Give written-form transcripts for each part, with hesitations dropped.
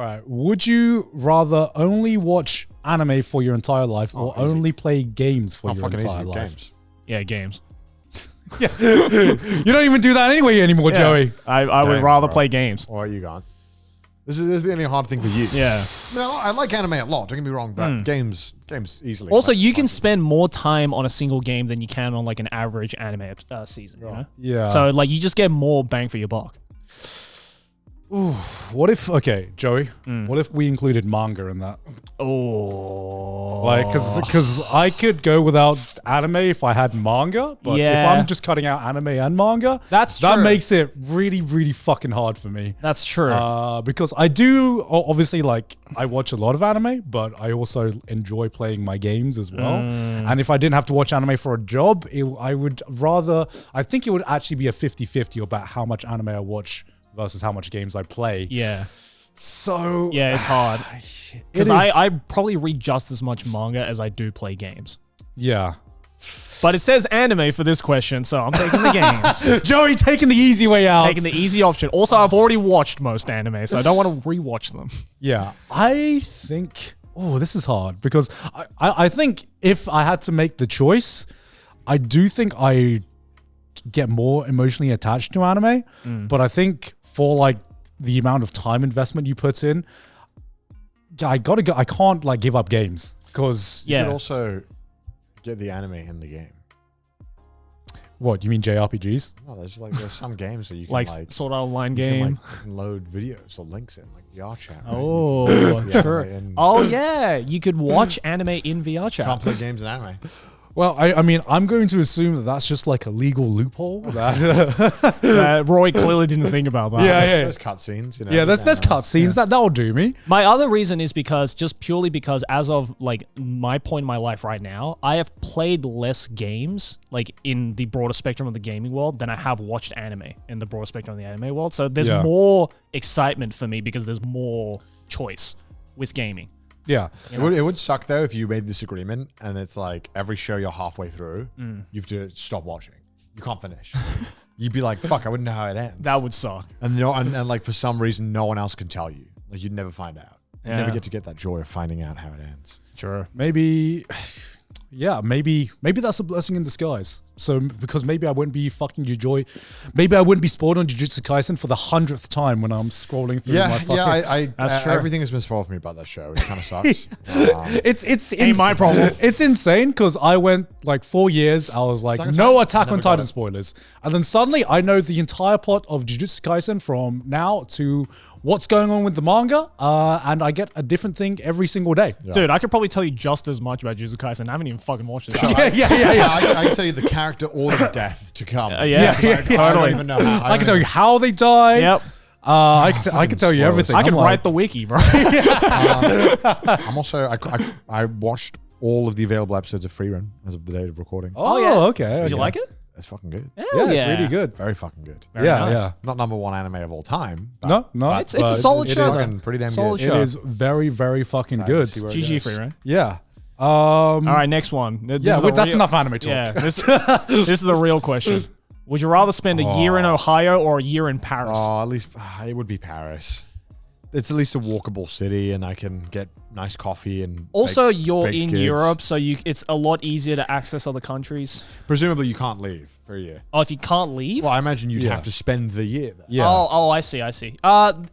right. Would you rather only watch anime for your entire life or only play games for your entire life? Games. Yeah, games. Yeah. You don't even do that anyway anymore, Joey. I would rather play games. Or are you gone? This is the only hard thing for you. Yeah. No, I like anime a lot. Don't get me wrong, but games easily. Also, you can spend more time on a single game than you can on like an average anime season. You know? Yeah. So like you just get more bang for your buck. Ooh, what if, okay, Joey, what if we included manga in that? Oh. Like, because I could go without anime if I had manga, but if I'm just cutting out anime and manga, that makes it really, really fucking hard for me. That's true. Because I do, obviously, like, I watch a lot of anime, but I also enjoy playing my games as well. And if I didn't have to watch anime for a job, I think it would actually be a 50-50 about how much anime I watch versus how much games I play. Yeah. So... Yeah, it's hard. Because I probably read just as much manga as I do play games. Yeah. But it says anime for this question, so I'm taking the games. Joey taking the easy way out. Taking the easy option. Also, I've already watched most anime, so I don't want to rewatch them. Yeah. I think... Oh, this is hard because I think if I had to make the choice, I do think I get more emotionally attached to anime. But I think for like the amount of time investment you put in, I can't like give up games because you could also get the anime in the game. What, you mean JRPGs? No, there's some games where you can like Sword Art Online game. You can load videos or links in like VR chat. Right? Oh, sure. Oh yeah, you could watch anime in VR chat. Can't play games in anime. Well, I mean, I'm going to assume that that's just like a legal loophole. That Roy clearly didn't think about that. Yeah. There's cutscenes, you know. Yeah, there's cutscenes. That'll do me. My other reason is purely because as of like my point in my life right now, I have played less games like in the broader spectrum of the gaming world than I have watched anime in the broader spectrum of the anime world. So there's more excitement for me because there's more choice with gaming. Yeah. It would suck though if you made this agreement and it's like every show you're halfway through, you have to stop watching. You can't finish. You'd be like, fuck, I wouldn't know how it ends. That would suck. And like for some reason, no one else can tell you. Like you'd never find out. You never get to get that joy of finding out how it ends. Sure. Maybe that's a blessing in disguise. So because maybe I wouldn't be fucking maybe I wouldn't be spoiled on Jujutsu Kaisen for the 100th time when I'm scrolling through my fucking... that's true. Everything has been spoiled for me about that show. It kind of sucks. It's my problem. It's insane because I went like 4 years. I was like, no Attack on Titan spoilers. And then suddenly I know the entire plot of Jujutsu Kaisen from now to what's going on with the manga. And I get a different thing every single day. Yeah. Dude, I could probably tell you just as much about Jujutsu Kaisen. I haven't even fucking watched it. Yeah. I can tell you the character order of death to come. Totally. I don't even know how. I can tell you how they die. Yep. I can tell you everything. I can write the wiki, bro. I'm also, I watched all of the available episodes of Free Run as of the date of recording. Oh yeah. Okay. Did you like it? It's fucking good. Yeah, it's really good. Very fucking good. Very nice. Yeah. Not number one anime of all time. No. It's a solid show. It's pretty damn solid good. show. It is very, very fucking good. GG Free Run. Yeah. All right, next one. That's enough anime talk. Yeah, this is the real question. Would you rather spend a year in Ohio or a year in Paris? Oh, at least it would be Paris. It's at least a walkable city, and I can get nice coffee and. Also, you're in kids. Europe, so it's a lot easier to access other countries. Presumably, you can't leave for a year. Oh, if you can't leave? Well, I imagine you'd have to spend the year there. Yeah. Oh, I see.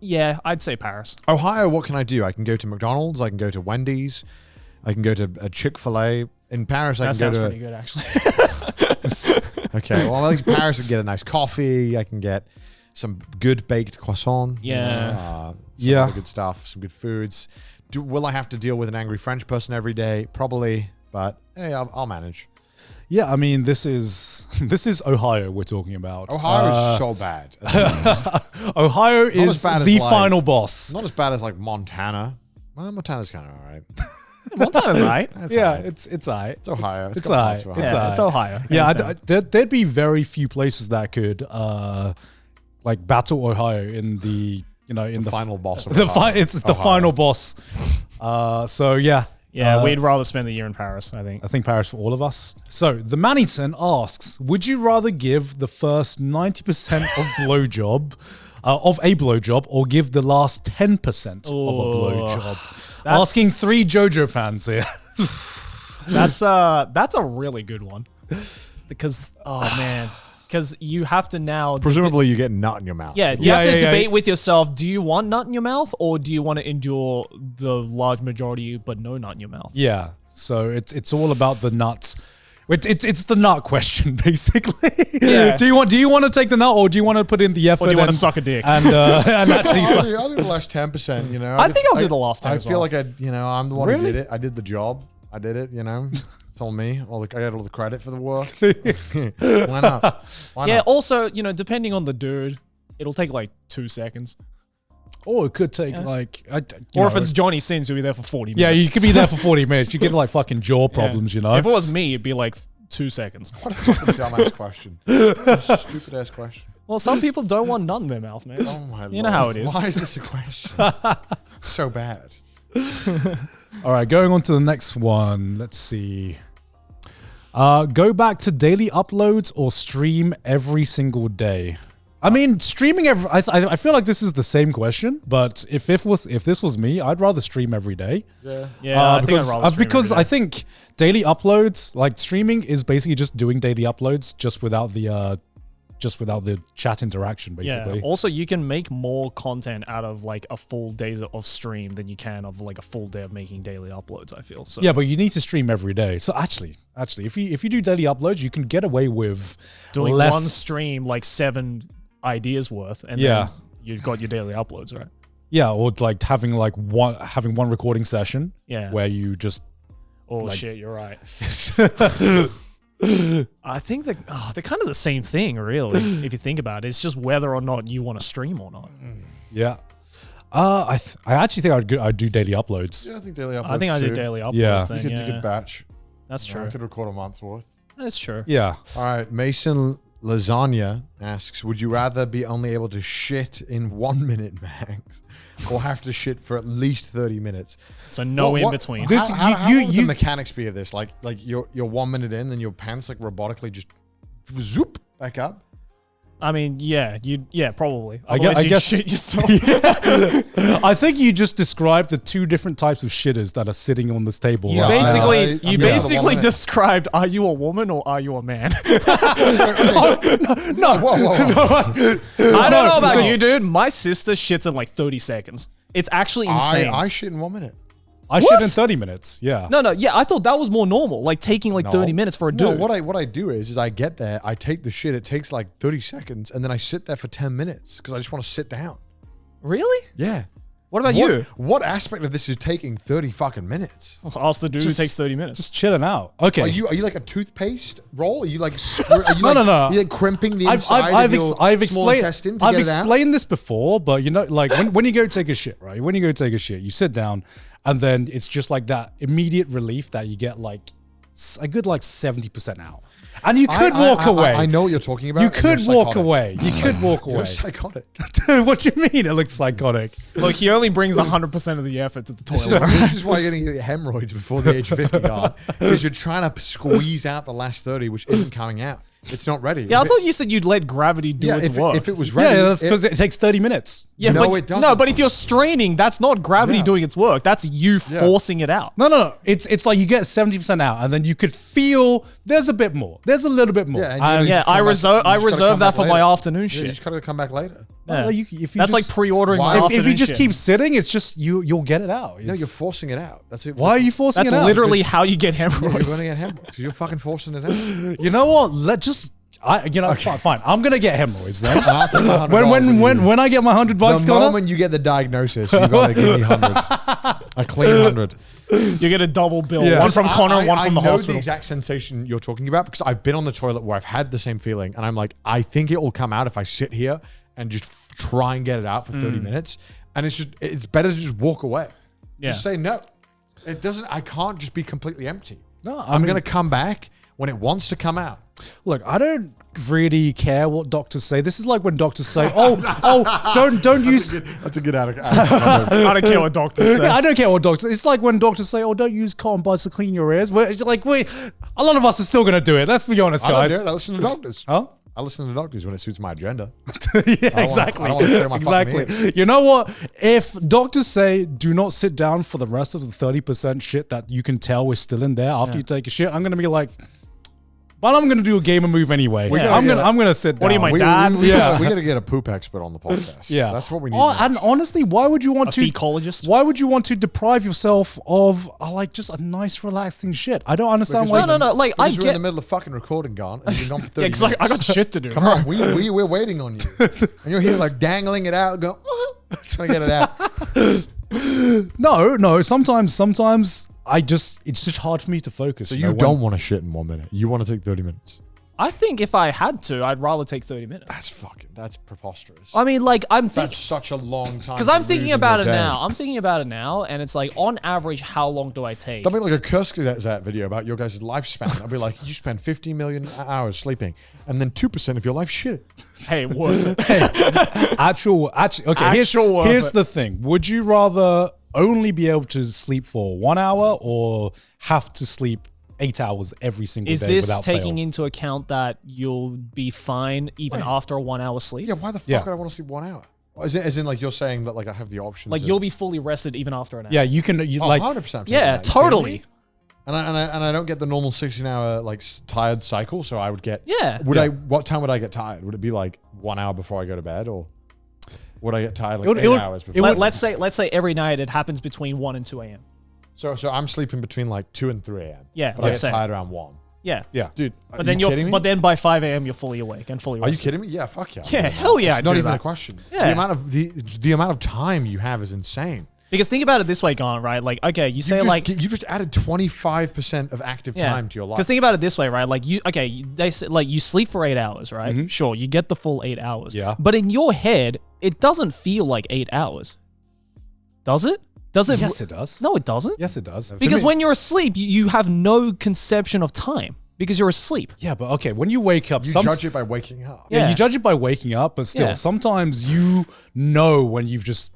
Yeah, I'd say Paris. Ohio, what can I do? I can go to McDonald's. I can go to Wendy's. I can go to a Chick-fil-A. In Paris, I can go to... That sounds pretty good, actually. Okay, well, at least Paris, I can get a nice coffee. I can get some good baked croissant. Yeah. Some other good stuff, some good foods. Will I have to deal with an angry French person every day? Probably, but hey, I'll manage. Yeah, I mean, this is Ohio we're talking about. Ohio is so bad. Ohio is the final boss. Not as bad as like Montana. Well, Montana's kind of all right. Montana's right. It's alright. It's Ohio. It's alright. It's Ohio. Yeah, there'd be very few places that could like battle Ohio in the in the final boss. Of it's the final boss. So yeah. Yeah, we'd rather spend the year in Paris, I think. I think Paris for all of us. So the Mannyton asks, would you rather give the first 90% of blowjob of a blowjob or give the last 10% of a blowjob? Asking 3 JoJo fans here. That's a really good one. Because, because you have to now... Presumably you get nut in your mouth. Yeah, you have to debate with yourself, do you want nut in your mouth or do you want to endure the large majority but no nut in your mouth? Yeah, so it's all about the nuts. It's the nut question, basically. Yeah. Do you want to take the nut or do you want to put in the effort? Or do you want to suck a dick? And actually... I'll do the last 10%, you know. I think I'll do the last 10 I as feel well. like I'm the one who did it. I did the job. I did it, you know. It's all me. I got all the credit for the work. Why not? Why Yeah, not? also, depending on the dude, it'll take like 2 seconds. Or it could take like... Or if it's Johnny Sins, you'll be there for 40 minutes. Yeah, you could be there for 40 minutes. You get like fucking jaw problems, you know. If it was me, it'd be like 2 seconds. What a fucking dumbass question. Stupid ass question. Well, some people don't want nut in their mouth, man. Oh my lord. You know how it is. Why is this a question? So bad. All right, going on to the next one. Let's see. Go back to daily uploads or stream every single day. I mean, streaming every. I feel like this is the same question, but if this was me, I'd rather stream every day. Yeah, I think I'd rather stream because every I day. think daily uploads, like streaming, is basically just doing daily uploads, just without the chat interaction, basically. Yeah. Also, you can make more content out of like a full day of stream than you can of like a full day of making daily uploads, I feel. So Yeah, but you need to stream every day. So actually, if you do daily uploads, you can get away with doing less. one stream like 7 ideas worth, and then you've got your daily uploads, right? Yeah, or like having one recording session. Yeah. Where you just Shit, you're right. I think that they're kind of the same thing, really. If you think about it, it's just whether or not you want to stream or not. Yeah. I actually think I'd do daily uploads. Yeah, I think daily uploads. I think I do too. daily uploads. Yeah. Then, You could batch. That's true. I could record a month's worth. That's true. Yeah. All right, Mason Lasagna asks, would you rather be only able to shit in 1 minute max or have to shit for at least 30 minutes? So no in between. How would the mechanics be of this? Like you're 1 minute in and your pants like robotically just zoop back up? I mean, yeah, probably. I Otherwise, you'd guess shit yourself. I think you just described the 2 different types of shitters that are sitting on this table. You right basically, now. you the basically woman. described: are you a woman or are you a man? No, whoa. I don't know about you, dude. My sister shits in like 30 seconds. It's actually insane. I shit in 1 minute. I shit in 30 minutes. Yeah. No, yeah, I thought that was more normal, like taking like 30 minutes for a dude. No, what I do is I get there, I take the shit, it takes like 30 seconds, and then I sit there for 10 minutes because I just want to sit down. Really? Yeah. What about you? What aspect of this is taking 30 fucking minutes? Ask the dude Just- who takes 30 minutes. Just chilling out. Okay. Are you like a toothpaste roll? Are you like no. Are you like crimping the inside of your small intestine to I've get it out? explained this before, but you know, like when you go take a shit, right? When you go take a shit, you sit down, and then it's just like that immediate relief that you get like a good like 70% out. And you could walk away. I know what you're talking about. You and could you're walk psychotic. away. You could walk away. You're psychotic. Dude, what do you mean? It looks psychotic. Look, he only brings 100% of the effort to the toilet. This is why you're going to get hemorrhoids before the age of 50, God. Because you're trying to squeeze out the last 30, which isn't coming out. It's not ready. Yeah, I thought you said you'd let gravity do its work. if it was ready. Yeah, that's because it takes 30 minutes. Yeah, No, but, it doesn't. No, but if you're straining, that's not gravity Yeah. doing its work. That's you forcing it out. No. It's like you get 70% out, and then you could feel there's a bit more. There's a little bit more. Yeah, and And- you Yeah, I reserve that for my afternoon Yeah, you shit. just got to come back later. No, Yeah. if you That's like just- pre-ordering Why- my if afternoon If you just shit. keep sitting, it's just you'll get it out. No, It's- you're forcing it out. That's it. Why are you forcing That's it out? literally how you get You're hemorrhoids. going to get hemorrhoids because you're fucking forcing it out. You know what? Fine. I'm gonna get hemorrhoids then. I'll take my $100 when I get my $100 the Connor, moment you get the diagnosis, you got to give me 100. A clean 100. You get a double bill. Yeah. One from Connor, one I from the know hospital. the exact sensation you're talking about because I've been on the toilet where I've had the same feeling, and I'm like, I think it will come out if I sit here and just try and get it out for 30 minutes. And it's better to just walk away. Yeah. Just say no. It doesn't. I can't just be completely empty. No, I'm going to come back when it wants to come out. look, I don't really care what doctors say. This is like when doctors say, "Oh, don't use." That's a good attitude. I don't care what doctors say. Yeah, I don't care what doctors. It's like when doctors say, "Oh, don't use cotton buds to clean your ears." It's like, a lot of us are still gonna do it. Let's be honest, I don't guys. do it. I listen to doctors. Huh? I listen to doctors when it suits my agenda. Yeah, exactly. I don't want to stare at my fucking Exactly. ears. You know what? If doctors say do not sit down for the rest of the 30% shit that you can tell is still in there after you take a shit, I'm gonna be like, but I'm gonna do a gamer move anyway. Yeah. I'm gonna sit down. What are you, my We dad? got to get a poop expert on the podcast. Yeah, That's what we need. Oh, next. and honestly, why would you want A to? fecologist? Why would you want to deprive yourself of like just a nice, relaxing shit? I don't understand why. No. Like, I Because we're in get. the middle of fucking recording, gone, and you've been on for 30 Yeah, because like, I got minutes. shit to do. Come on, we're waiting on you. And you're here like dangling it out, going, trying to get it out. No. Sometimes it's just hard for me to focus. So you don't want to shit in 1 minute. You want to take 30 minutes. I think if I had to, I'd rather take 30 minutes. That's preposterous. I mean, like, I'm That's thinking. such a long time. Because I'm thinking about it now. I'm thinking about it now, and it's like, on average, how long do I take? That'd be like a Kurzgesagt video about your guys' lifespan. I'd be like, you spend 50 million hours sleeping, and then 2% of your life shit. Hey, worth it. Actual. Okay. Actual worth Here's it. the thing. Would you rather only be able to sleep for 1 hour or have to sleep 8 hours every single Is day this without taking fail? into account that you'll be fine even after a 1 hour sleep? Yeah, why the fuck Yeah. would I want to sleep 1 hour? As in, like, you're saying that, like, I have the option Like, to... you'll be fully rested even after an hour. Yeah, you can. You, Oh, like 100%. Yeah, totally. And I don't get the normal 16-hour like tired cycle, so I would get. Yeah. What time would I get tired? Would it be like 1 hour before I go to bed, or would I get tired like It would- 8 it would- hours it before? would- Let's say every night it happens between 1 and 2 a.m. So I'm sleeping between like 2 and 3 a.m. Yeah, but I let's get say. tired around 1. Yeah. yeah. Dude, But then but by 5 a.m. you're fully awake and fully are you rested. kidding me? Yeah, fuck yeah. Yeah, hell yeah, It's I'd not do even that. a question. Yeah. The amount of time you have is insane. Because think about it this way, Gone, right? Like, okay, you say You just added 25% of active time to your life. Because think about it this way, right? Like they say like you sleep for 8 hours, right? Sure, you get the full 8 hours. Yeah. But in your head, it doesn't feel like 8 hours. Does it? Does it? Yes, it does. No, it doesn't. Yes, it does. Because when you're asleep, you have no conception of time because you're asleep. Yeah, but okay, when you wake up, you judge it by waking up. Yeah, Yeah. you judge it by waking up, but still, Yeah. sometimes you know when you've just.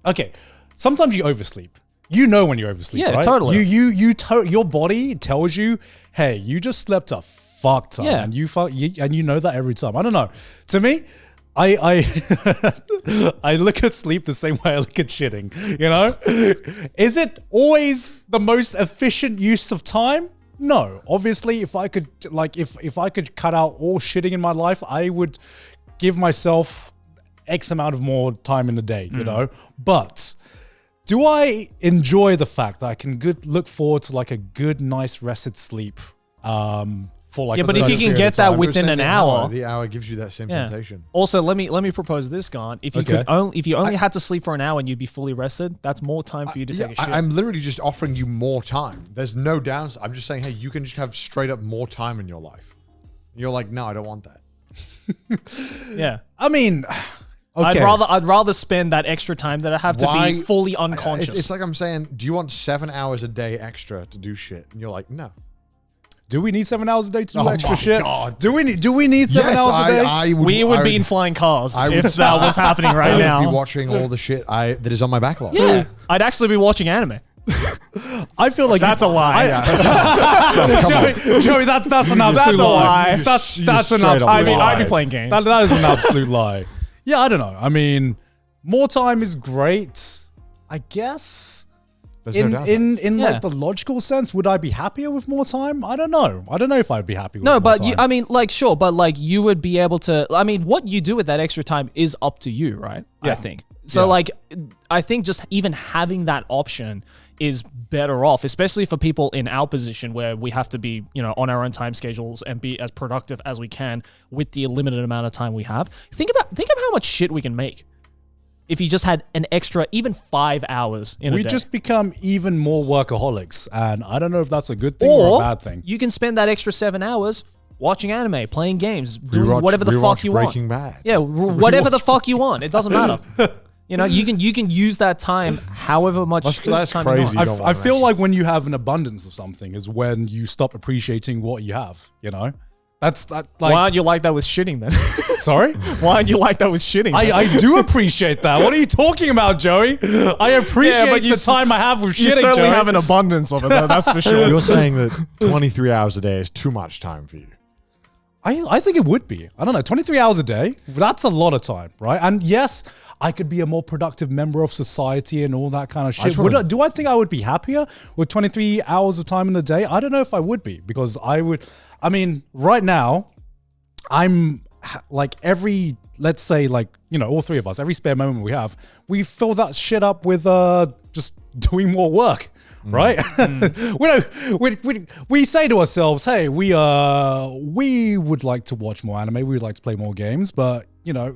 Okay, sometimes you oversleep. You know when you oversleep, Yeah, right? totally. Your body tells you, hey, you just slept a fuck ton, Yeah. and you know that every time. I don't know. To me, I I look at sleep the same way I look at shitting. You know, is it always the most efficient use of time? No, obviously, if I could if I could cut out all shitting in my life, I would give myself X amount of more time in the day, you know? But do I enjoy the fact that I can look forward to like a good, nice, rested sleep for like Yeah, a but if certain you can period get of that time? within an hour. The hour gives you that same Yeah. sensation. Also, let me propose this, Gone. If you Okay. if you only had to sleep for an hour and you'd be fully rested, that's more time for you to take a shit. I'm literally just offering you more time. There's no downside. I'm just saying, hey, you can just have straight up more time in your life. And you're like, no, I don't want that. yeah. I mean, okay. I'd rather spend that extra time that I have to Why- be fully unconscious. It's like I'm saying, do you want 7 hours a day extra to do shit? And you're like, no. Do we need 7 hours a day to do Oh extra my shit? God. Do we need 7 hours a day? we would be in flying cars I if would- that was happening right I would now. be watching all the shit that is on my backlog. Yeah, I'd actually be watching anime. I feel like That's a lie. Joey, that's an absolute That's a lie. That's You an just straight up absolute I mean, lie. I'd be playing games. That is an absolute lie. Yeah, I don't know. I mean, more time is great, I guess. There's no downside. In Yeah. like the logical sense, would I be happier with more time? I don't know. I don't know if I'd be happy with No, more but time. I mean, like, sure, but like, you would be able to. I mean, what you do with that extra time is up to you, right? Yeah. I think. So, Yeah. like, I think just even having that option is better off, especially for people in our position where we have to be, on our own time schedules and be as productive as we can with the limited amount of time we have. Think of how much shit we can make if you just had an extra, even 5 hours in a we day. just become even more workaholics, and I don't know if that's a good thing or a bad thing. You can spend that extra 7 hours watching anime, playing games, doing Rewatch- whatever the fuck rewatch you Breaking want. Bad. Yeah, whatever the fuck you want. It doesn't matter. You can use that time however much That's time crazy. you You don't want. want I to feel mention. like when you have an abundance of something is when you stop appreciating what you have. That's that. Like, Why aren't you like that with shitting then? sorry. Why aren't you like that with shitting? then? I do appreciate that. What are you talking about, Joey? I appreciate but you the time I have with you shitting, certainly Joey. have an abundance of it, though, that's for sure. You're saying that 23 hours a day is too much time for you. I think it would be. I don't know, 23 hours a day, that's a lot of time, right? And yes, I could be a more productive member of society and all that kind of shit. Do I think I would be happier with 23 hours of time in the day? I don't know if I would be, because I mean, right now, I'm like let's say like, you know, all three of us, every spare moment we fill that shit up with just doing more work. Right? We say to ourselves, hey, we would like to watch more anime, we would like to play more games, but you know,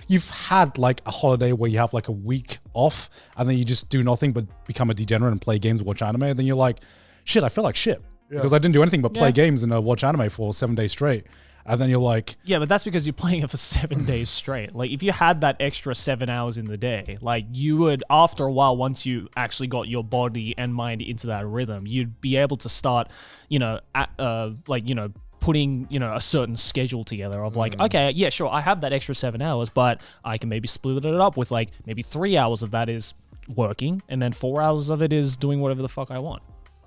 you've had like a holiday where you have like a week off and then you just do nothing but become a degenerate and play games, watch anime, and then you're like, shit, I feel like shit. Because I didn't do anything but play games and watch anime for 7 days straight. And then you're like... Yeah, but that's because you're playing it for 7 days straight. Like, if you had that extra 7 hours in the day, like, you would, after a while, once you actually got your body and mind into that rhythm, you'd be able to start, you know, putting, you know, a certain schedule together of like, okay, yeah, sure, I have that extra 7 hours, but I can maybe split it up with like, maybe 3 hours of that is working, and then 4 hours of it is doing whatever the fuck I want,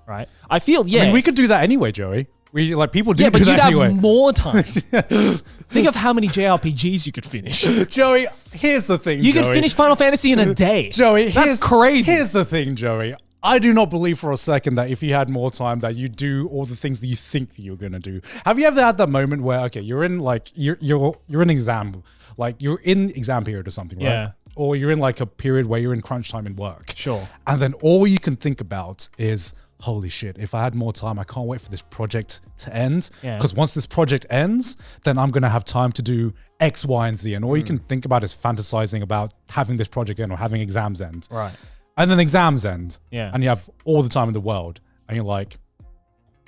right? I feel, I mean, we could do that anyway, Joey. People do but do that you'd anyway. have more time. Think of how many JRPGs you could finish. Joey, here's the thing, You could finish Final Fantasy in a day. Joey, that's crazy. Here's the thing, Joey. I do not believe for a second that if you had more time that you do all the things that you think that you're going to do. Have you ever had that moment where, okay, you're in like, you're in exam, like you're in exam period or something, right? Yeah. Or you're in like a period where you're in crunch time in work. Sure. And then all you can think about is, holy shit, if I had more time, I can't wait for this project to end. Because once this project ends, then I'm going to have time to do X, Y, and Z. And all you can think about is fantasizing about having this project end or having exams end. Right. And then exams end. Yeah. And you have all the time in the world. And you're like,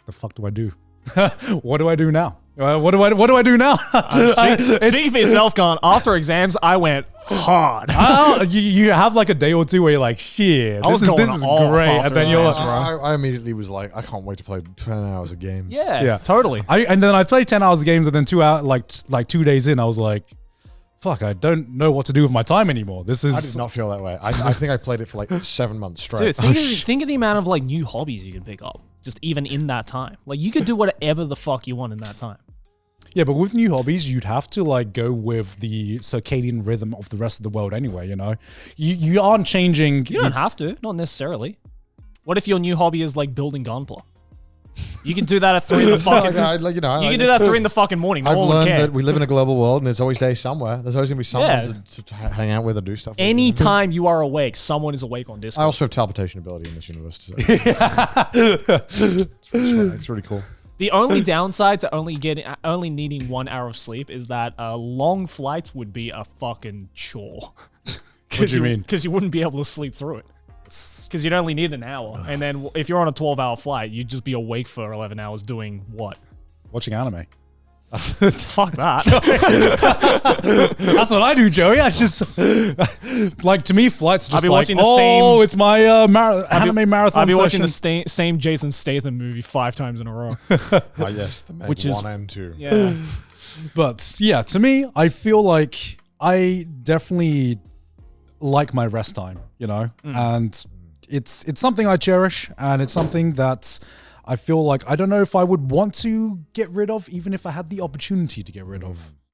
the fuck do I do? What do I do now? What do I do now? Speaking for yourself, Gon, after exams, I went hard. You have like a day or two where you're like, shit, this is great. And then you're like, I immediately was like, I can't wait to play 10 hours of games. Yeah, totally. And then I played 10 hours of games, and then 2 hours, like 2 days in, I was like, fuck, I don't know what to do with my time anymore. I did not feel that way. I think I played it for like 7 months straight. Dude, think of the amount of like new hobbies you can pick up, just even in that time. Like, you could do whatever the fuck you want in that time. Yeah, but with new hobbies, you'd have to like go with the circadian rhythm of the rest of the world anyway, you know? You aren't changing... You don't have to, not necessarily. What if your new hobby is like building Gunpla? You can do that at 3 in the fucking... you can do that at 3 in the fucking morning. I've learned that we live in a global world and there's always days somewhere. There's always going to be someone to hang out with or do stuff with. Anytime you are awake, someone is awake on Discord. I also have teleportation ability in this universe. So. It's really cool. The only downside to only needing 1 hour of sleep is that long flights would be a fucking chore. What do you mean? Because you wouldn't be able to sleep through it. Because you'd only need an hour. And then if you're on a 12-hour flight, you'd just be awake for 11 hours doing what? Watching anime. Fuck that. That's what I do, Joey. I just like, to me, flights are just like, it's my anime marathon. I'll be watching the same Jason Statham movie 5 times in a row. Yes, the Meg 1 and 2. Yeah. But yeah, to me, I feel like I definitely like my rest time, you know, and it's something I cherish, and it's something that I feel like I don't know if I would want to get rid of, even if I had the opportunity to get rid of.